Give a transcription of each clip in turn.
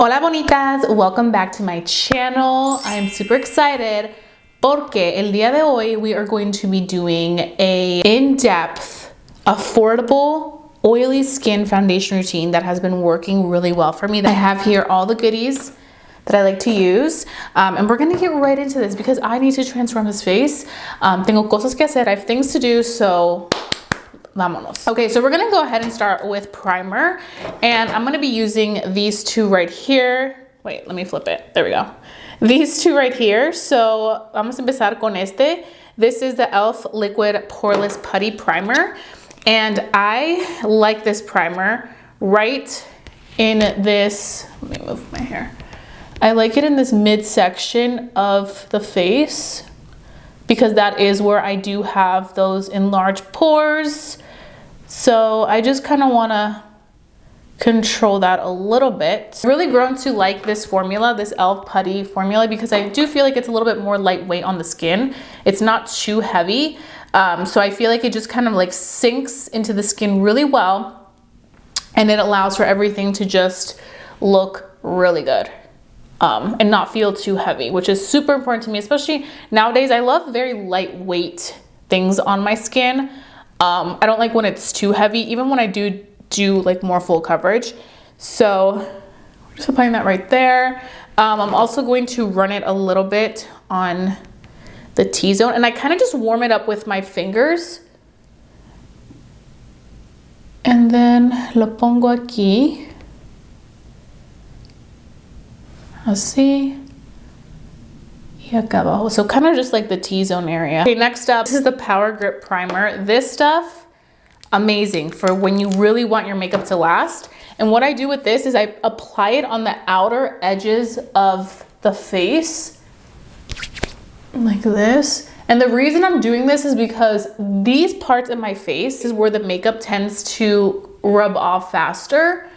Hola bonitas, welcome back to my channel. I'm super excited porque el día de hoy we are going to be doing a in-depth, affordable, oily skin foundation routine that has been working really well for me. I have here all the goodies that I like to use, and we're gonna get right into this because I need to transform this face. Tengo cosas que hacer, I have things to do, so vámonos. Okay, so we're gonna go ahead and start with primer, and I'm gonna be using these two right here. Wait, let me flip it. There we go. These two right here. So vamos a empezar con este. This is the e.l.f. Liquid Poreless Putty Primer, and I like this primer right in this, let me move my hair. I like it in this midsection of the face because that is where I do have those enlarged pores. So I just kind of want to control that a little bit. I've really grown to like this formula, this e.l.f. Putty formula, because I do feel like it's a little bit more lightweight on the skin. It's not too heavy. So I feel like it just kind of like sinks into the skin really well, and it allows for everything to just look really good. And not feel too heavy, which is super important to me, especially nowadays. I love very lightweight things on my skin. I don't like when it's too heavy, even when I do like more full coverage. So we're just applying that right there. I'm also going to run it a little bit on the T-zone, and I kind of just warm it up with my fingers. And then lo pongo aquí. Así. Y acá abajo. So kind of just like the T-zone area. Okay, next up, this is the Power Grip Primer. This stuff, amazing for when you really want your makeup to last. And what I do with this is I apply it on the outer edges of the face, like this. And the reason I'm doing this is because these parts of my face is where the makeup tends to rub off faster.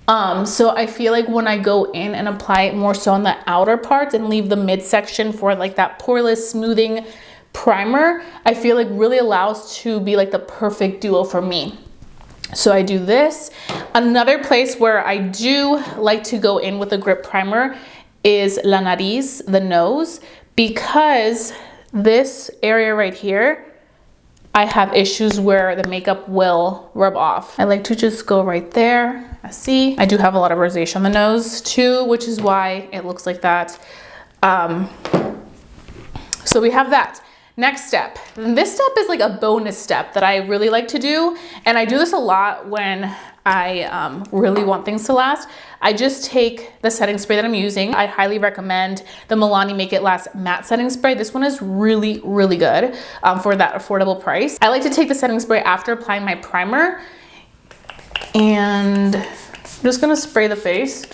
So I feel like when I go in and apply it more so on the outer parts and leave the midsection for like that poreless smoothing primer, I feel like really allows to be like the perfect duo for me. So I do this. Another place where I do like to go in with a grip primer is la nariz, the nose, because this area right here, I have issues where the makeup will rub off. I like to just go right there. See, I do have a lot of rosacea on the nose too, which is why it looks like that. So we have that. Next step. And this step is like a bonus step that I really like to do. And I do this a lot when I really want things to last. I just take the setting spray that I'm using. I highly recommend the Milani Make It Last Matte Setting Spray. This one is really, really good for that affordable price. I like to take the setting spray after applying my primer, and I'm just gonna spray the face.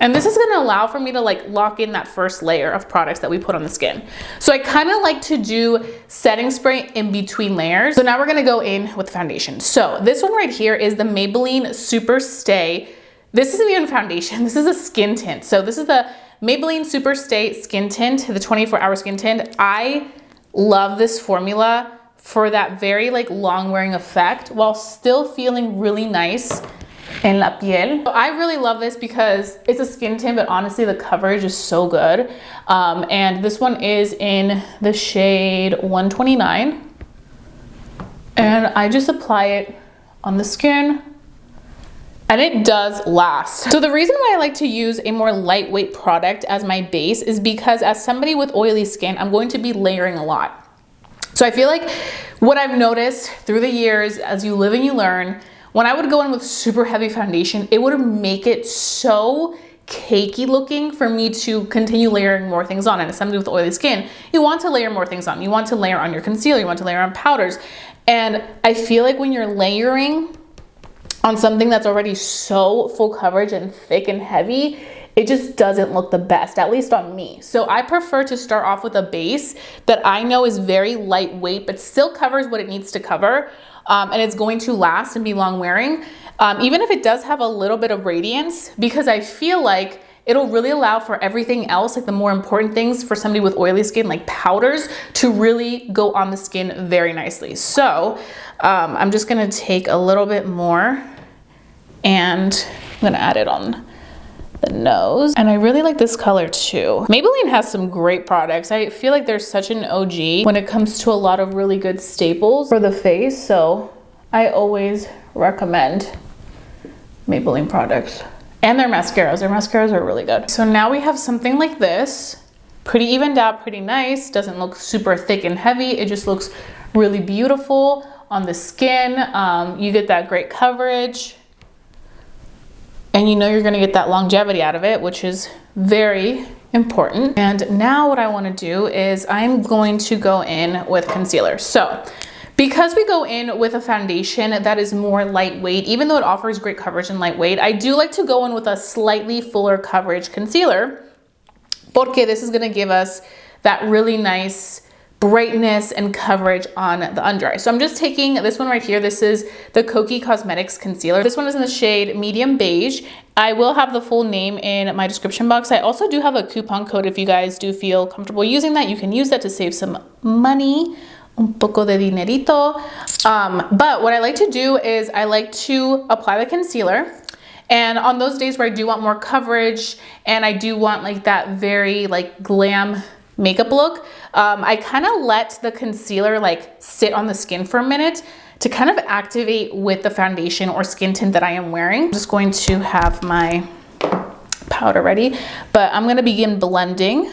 And this is gonna allow for me to like lock in that first layer of products that we put on the skin. So I kind of like to do setting spray in between layers. So now we're gonna go in with foundation. So this one right here is the Maybelline Super Stay. This isn't even foundation, this is a skin tint. So this is the Maybelline Super Stay Skin Tint, the 24-hour skin tint. I love this formula for that very like long wearing effect while still feeling really nice en la piel. So I really love this because it's a skin tint, but honestly the coverage is so good. And this one is in the shade 129. And I just apply it on the skin, and it does last. So the reason why I like to use a more lightweight product as my base is because as somebody with oily skin, I'm going to be layering a lot. So I feel like what I've noticed through the years, as you live and you learn, when I would go in with super heavy foundation, it would make it so cakey looking for me to continue layering more things on. And as somebody with oily skin, you want to layer more things on. You want to layer on your concealer, you want to layer on powders. And I feel like when you're layering on something that's already so full coverage and thick and heavy, it just doesn't look the best, at least on me. So I prefer to start off with a base that I know is very lightweight, but still covers what it needs to cover. And it's going to last and be long wearing, even if it does have a little bit of radiance, because I feel like it'll really allow for everything else, like the more important things for somebody with oily skin, like powders, to really go on the skin very nicely. So I'm just gonna take a little bit more and I'm gonna add it on the nose. And I really like this color too. Maybelline has some great products. I feel like they're such an OG when it comes to a lot of really good staples for the face. So I always recommend Maybelline products. And their mascaras. Their mascaras are really good. So now we have something like this. Pretty evened out, pretty nice. Doesn't look super thick and heavy. It just looks really beautiful on the skin. You get that great coverage. And you know you're gonna get that longevity out of it, which is very important. And now what I wanna do is I'm going to go in with concealer. So, because we go in with a foundation that is more lightweight, even though it offers great coverage and lightweight, I do like to go in with a slightly fuller coverage concealer, porque this is gonna give us that really nice brightness and coverage on the under eye. So I'm just taking this one right here. This is the Kokie Cosmetics concealer. This one is in the shade medium beige. I will have the full name in my description box. I also do have a coupon code if you guys do feel comfortable using that. You can use that to save some money. Un poco de dinerito. But what I like to do is I like to apply the concealer. And on those days where I do want more coverage and I do want like that very like glam makeup look, I kind of let the concealer like sit on the skin for a minute to kind of activate with the foundation or skin tint that I am wearing. I'm just going to have my powder ready, but I'm gonna begin blending.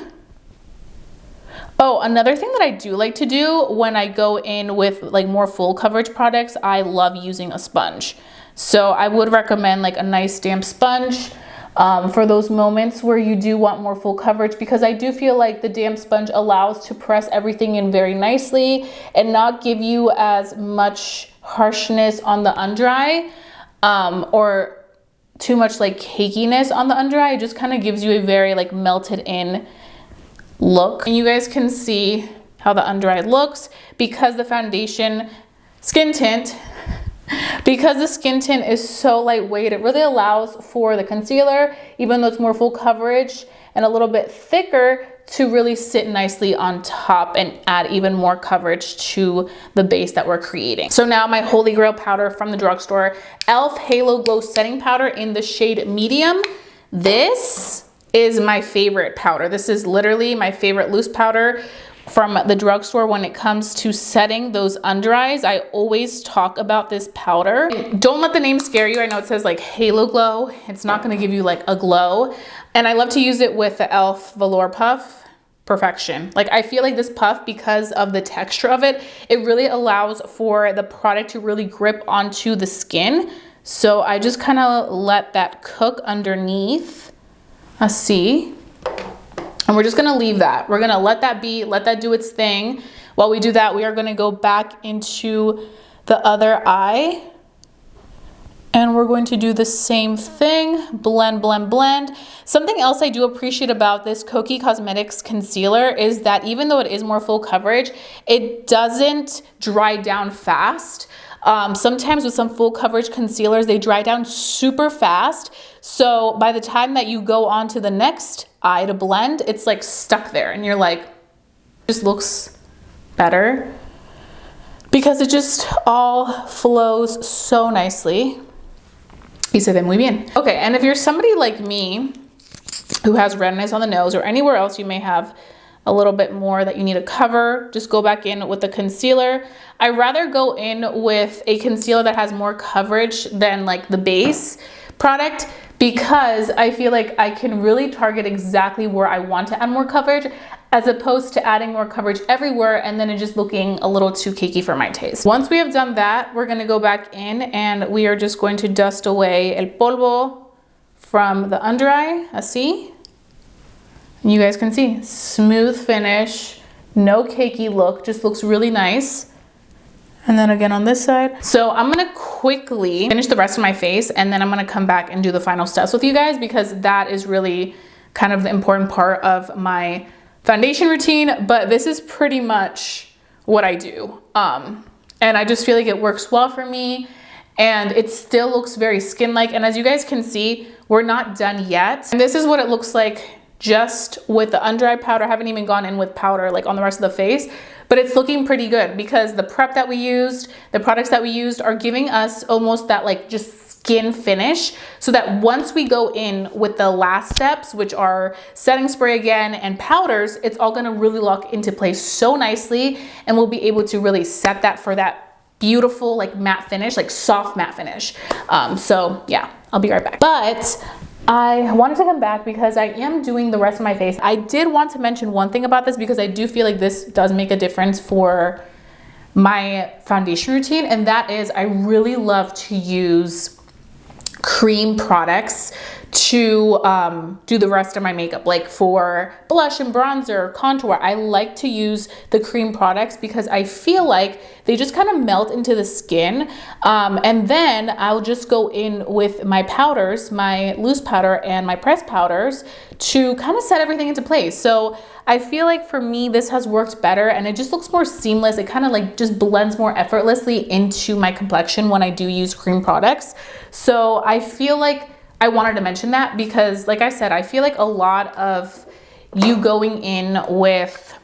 Oh, another thing that I do like to do when I go in with like more full coverage products, I love using a sponge. So I would recommend like a nice damp sponge for those moments where you do want more full coverage, because I do feel like the damp sponge allows to press everything in very nicely and not give you as much harshness on the under eye or too much like cakiness on the under eye. It just kind of gives you a very like melted in look. And you guys can see how the under eye looks because the foundation skin tint, because the skin tint is so lightweight, it really allows for the concealer, even though it's more full coverage and a little bit thicker, to really sit nicely on top and add even more coverage to the base that we're creating. So now my holy grail powder from the drugstore, e.l.f. Halo Glow Setting Powder in the shade medium. This is my favorite powder. This is literally my favorite loose powder from the drugstore when it comes to setting those under eyes. I always talk about this powder. Don't let the name scare you. I know it says like Halo Glow. It's not gonna give you like a glow. And I love to use it with the e.l.f. Velour Puff. Perfection. Like I feel like this puff, because of the texture of it, it really allows for the product to really grip onto the skin. So I just kind of let that cook underneath. See, and we're just gonna leave that. We're gonna let that be, let that do its thing. While we do that, we are gonna go back into the other eye and we're going to do the same thing. Blend, blend, blend. Something else I do appreciate about this Kokie Cosmetics concealer is that even though it is more full coverage, it doesn't dry down fast. Sometimes with some full coverage concealers, they dry down super fast. So by the time that you go on to the next eye to blend, it's like stuck there and you're like, it just looks better because it just all flows so nicely. Y se ve muy bien. Okay, and if you're somebody like me who has redness on the nose or anywhere else you may have a little bit more that you need to cover, just go back in with the concealer. I rather go in with a concealer that has more coverage than like the base product, because I feel like I can really target exactly where I want to add more coverage, as opposed to adding more coverage everywhere and then it just looking a little too cakey for my taste. Once we have done that, we're gonna go back in and we are just going to dust away el polvo from the under eye, así. And you guys can see, smooth finish, no cakey look, just looks really nice. And then again on this side. So I'm gonna quickly finish the rest of my face and then I'm gonna come back and do the final steps with you guys, because that is really kind of the important part of my foundation routine. But this is pretty much what I do. And I just feel like it works well for me and it still looks very skin-like. And as you guys can see, we're not done yet. And this is what it looks like just with the under eye powder. I haven't even gone in with powder like on the rest of the face, but it's looking pretty good because the prep that we used, the products that we used are giving us almost that like just skin finish, so that once we go in with the last steps, which are setting spray again and powders, it's all gonna really lock into place so nicely, and we'll be able to really set that for that beautiful like matte finish, like soft matte finish. So yeah, I'll be right back. But I wanted to come back because I am doing the rest of my face. I did want to mention one thing about this because I do feel like this does make a difference for my foundation routine, and that is I really love to use cream products to do the rest of my makeup. Like for blush and bronzer, contour, I like to use the cream products because I feel like they just kind of melt into the skin. And then I'll just go in with my powders, my loose powder and my pressed powders, to kind of set everything into place. So I feel like for me, this has worked better and it just looks more seamless. It kind of like just blends more effortlessly into my complexion when I do use cream products. So I feel like I wanted to mention that because, like I said, I feel like a lot of you going in with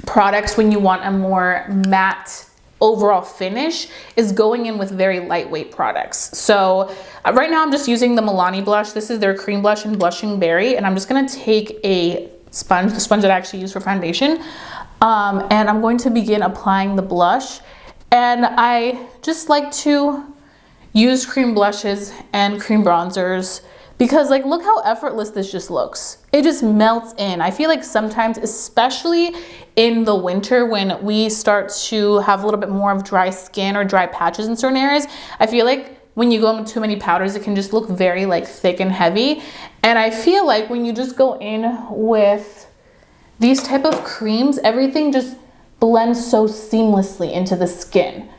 products when you want a more matte overall finish is going in with very lightweight products. So right now I'm just using the Milani blush. This is their cream blush in Blushing Berry, and I'm just gonna take a sponge, the sponge that I actually use for foundation, and I'm going to begin applying the blush. And I just like to use cream blushes and cream bronzers because, like, look how effortless this just looks. It just melts in. I feel like sometimes, especially in the winter when we start to have a little bit more of dry skin or dry patches in certain areas, I feel like when you go in with too many powders, it can just look very like thick and heavy. And I feel like when you just go in with these type of creams, everything just blends so seamlessly into the skin.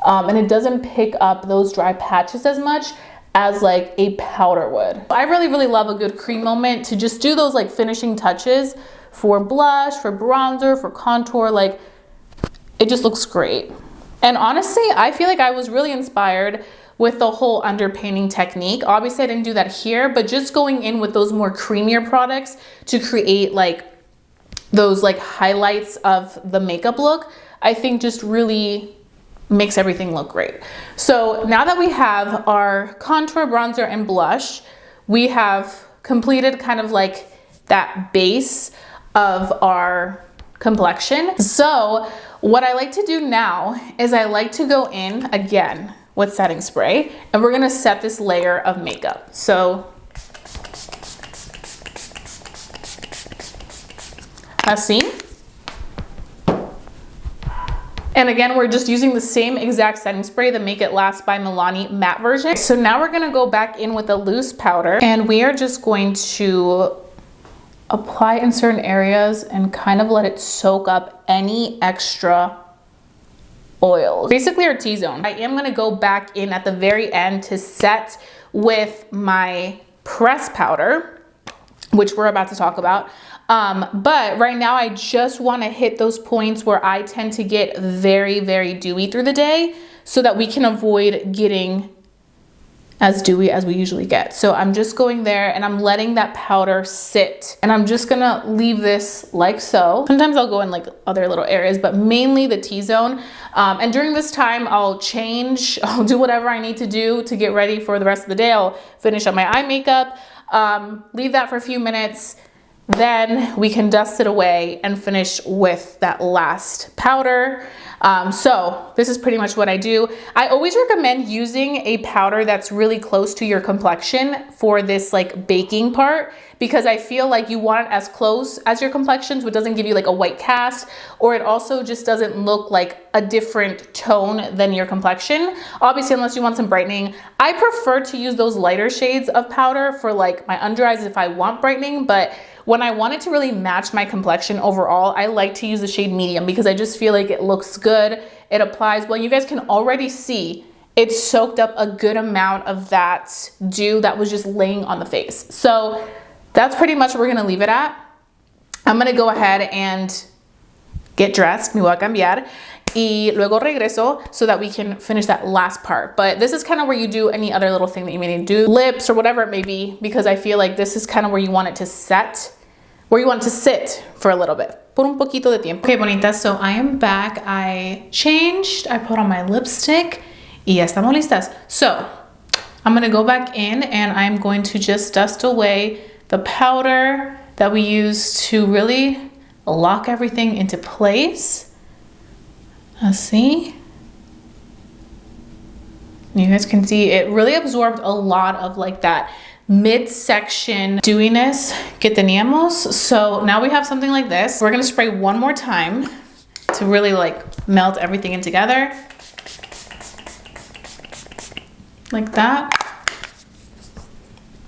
And it doesn't pick up those dry patches as much as like a powder would. I really, really love a good cream moment to just do those like finishing touches for blush, for bronzer, for contour. Like, it just looks great. And honestly, I feel like I was really inspired with the whole underpainting technique. Obviously I didn't do that here, but just going in with those more creamier products to create like those like highlights of the makeup look, I think just really makes everything look great. So now that we have our contour, bronzer, and blush, we have completed kind of like that base of our complexion. So what I like to do now is I like to go in again with setting spray, and we're gonna set this layer of makeup. So así. And again, we're just using the same exact setting spray, the Make It Last by Milani matte version. So now we're gonna go back in with a loose powder, and we are just going to apply in certain areas and kind of let it soak up any extra oils. Basically our T-zone. I am gonna go back in at the very end to set with my pressed powder, which we're about to talk about. But right now I just wanna hit those points where I tend to get very, very dewy through the day so that we can avoid getting as dewy as we usually get. So I'm just going there and I'm letting that powder sit, and I'm just gonna leave this like so. Sometimes I'll go in like other little areas, but mainly the T-zone. And during this time I'll change, I'll do whatever I need to do to get ready for the rest of the day. I'll finish up my eye makeup, leave that for a few minutes, then we can dust it away and finish with that last powder. So this is pretty much what I do. I always recommend using a powder that's really close to your complexion for this like baking part, because I feel like you want it as close as your complexion so it doesn't give you like a white cast, or it also just doesn't look like a different tone than your complexion. Obviously, unless you want some brightening. I prefer to use those lighter shades of powder for like my under eyes if I want brightening, but when I want it to really match my complexion overall, I like to use the shade medium because I just feel like it looks good. It applies well. You guys can already see it soaked up a good amount of that dew that was just laying on the face. So that's pretty much what we're gonna leave it at. I'm gonna go ahead and get dressed, me voy a cambiar, y luego regreso so that we can finish that last part. But this is kind of where you do any other little thing that you may need to do, lips or whatever it may be, because I feel like this is kind of where you want it to set, where you want it to sit for a little bit. Por un poquito de tiempo. Okay, bonitas, so I am back. I changed, I put on my lipstick, y ya estamos listas. So, I'm gonna go back in and I'm going to just dust away the powder that we use to really lock everything into place. Let's see. You guys can see it really absorbed a lot of like that midsection dewiness que teníamos. So now we have something like this. We're gonna spray one more time to really like melt everything in together. Like that.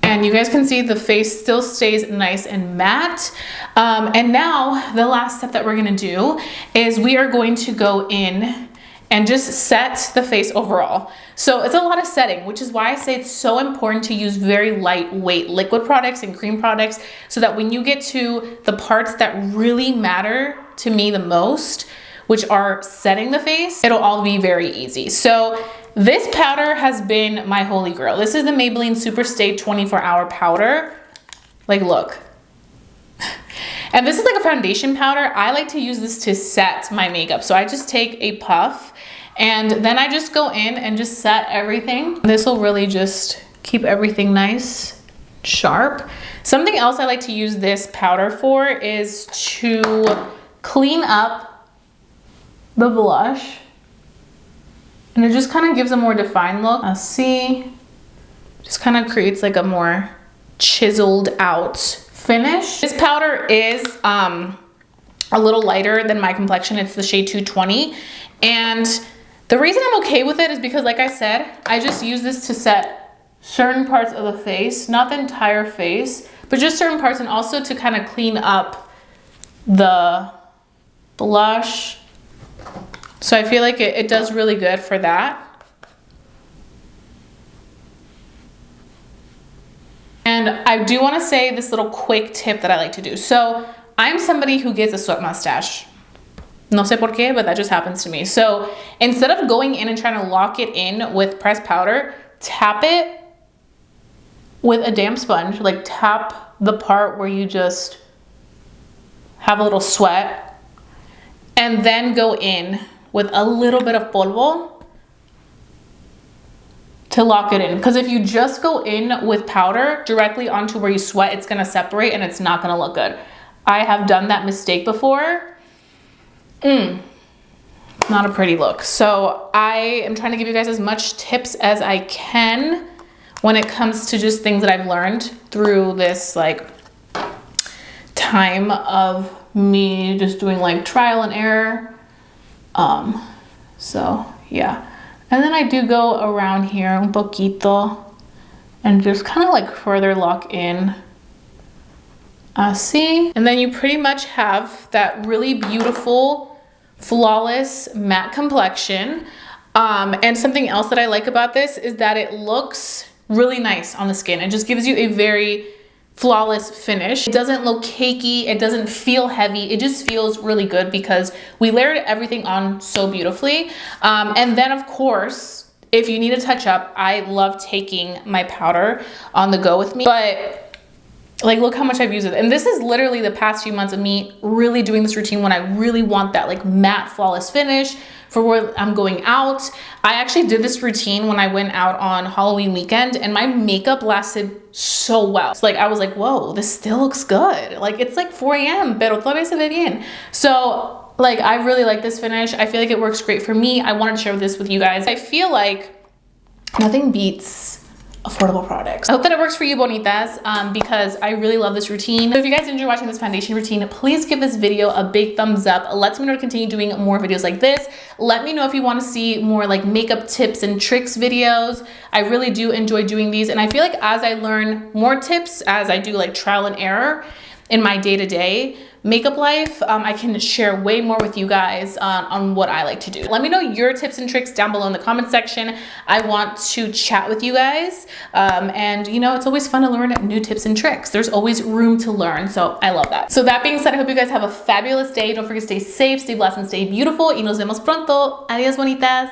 And you guys can see the face still stays nice and matte. And now the last step that we're gonna do is we are going to go in and just set the face overall. So it's a lot of setting, which is why I say it's so important to use very lightweight liquid products and cream products so that when you get to the parts that really matter to me the most, which are setting the face, it'll all be very easy. So this powder has been my holy grail. This is the Maybelline Super Stay 24-Hour Powder. Like, look. And this is like a foundation powder. I like to use this to set my makeup. So I just take a puff and then I just go in and just set everything. This will really just keep everything nice, sharp. Something else I like to use this powder for is to clean up the blush. And it just kind of gives a more defined look. I'll see, just kind of creates like a more chiseled out finish. This powder is a little lighter than my complexion. It's the shade 220. And the reason I'm okay with it is because, like I said, I just use this to set certain parts of the face, not the entire face, but just certain parts, and also to kind of clean up the blush. So I feel like it does really good for that. And I do want to say this little quick tip that I like to do. So I'm somebody who gets a sweat mustache. No sé por qué, but that just happens to me. So instead of going in and trying to lock it in with pressed powder, tap it with a damp sponge. Like, tap the part where you just have a little sweat, and then go in with a little bit of polvo to lock it in. Because if you just go in with powder directly onto where you sweat, it's gonna separate and it's not gonna look good. I have done that mistake before. Not a pretty look. So I am trying to give you guys as much tips as I can when it comes to just things that I've learned through this like time of me just doing like trial and error. So yeah. And then I do go around here un poquito and just kind of like further lock in. See? And then you pretty much have that really beautiful, flawless matte complexion. And something else that I like about this is that it looks really nice on the skin. It just gives you a very flawless finish. It doesn't look cakey, it doesn't feel heavy, it just feels really good because we layered everything on so beautifully. And then of course, if you need a touch up, I love taking my powder on the go with me, but like, look how much I've used it. And this is literally the past few months of me really doing this routine when I really want that like matte flawless finish for where I'm going out. I actually did this routine when I went out on Halloween weekend and my makeup lasted so well. It's like, I was like, whoa, this still looks good. Like, it's like 4 a.m. pero todavía se ve bien. So like, I really like this finish. I feel like it works great for me. I wanted to share this with you guys. I feel like nothing beats affordable products. I hope that it works for you, bonitas, because I really love this routine. So if you guys enjoy watching this foundation routine, please give this video a big thumbs up. Let me know to continue doing more videos like this. Let me know if you want to see more like makeup tips and tricks videos. I really do enjoy doing these, and I feel like as I learn more tips, as I do like trial and error in my day-to-day makeup life, I can share way more with you guys on what I like to do. Let me know your tips and tricks down below in the comment section. I want to chat with you guys. And you know, it's always fun to learn new tips and tricks. There's always room to learn, so I love that. So that being said, I hope you guys have a fabulous day. Don't forget to stay safe, stay blessed, and stay beautiful. Y nos vemos pronto. Adios, bonitas.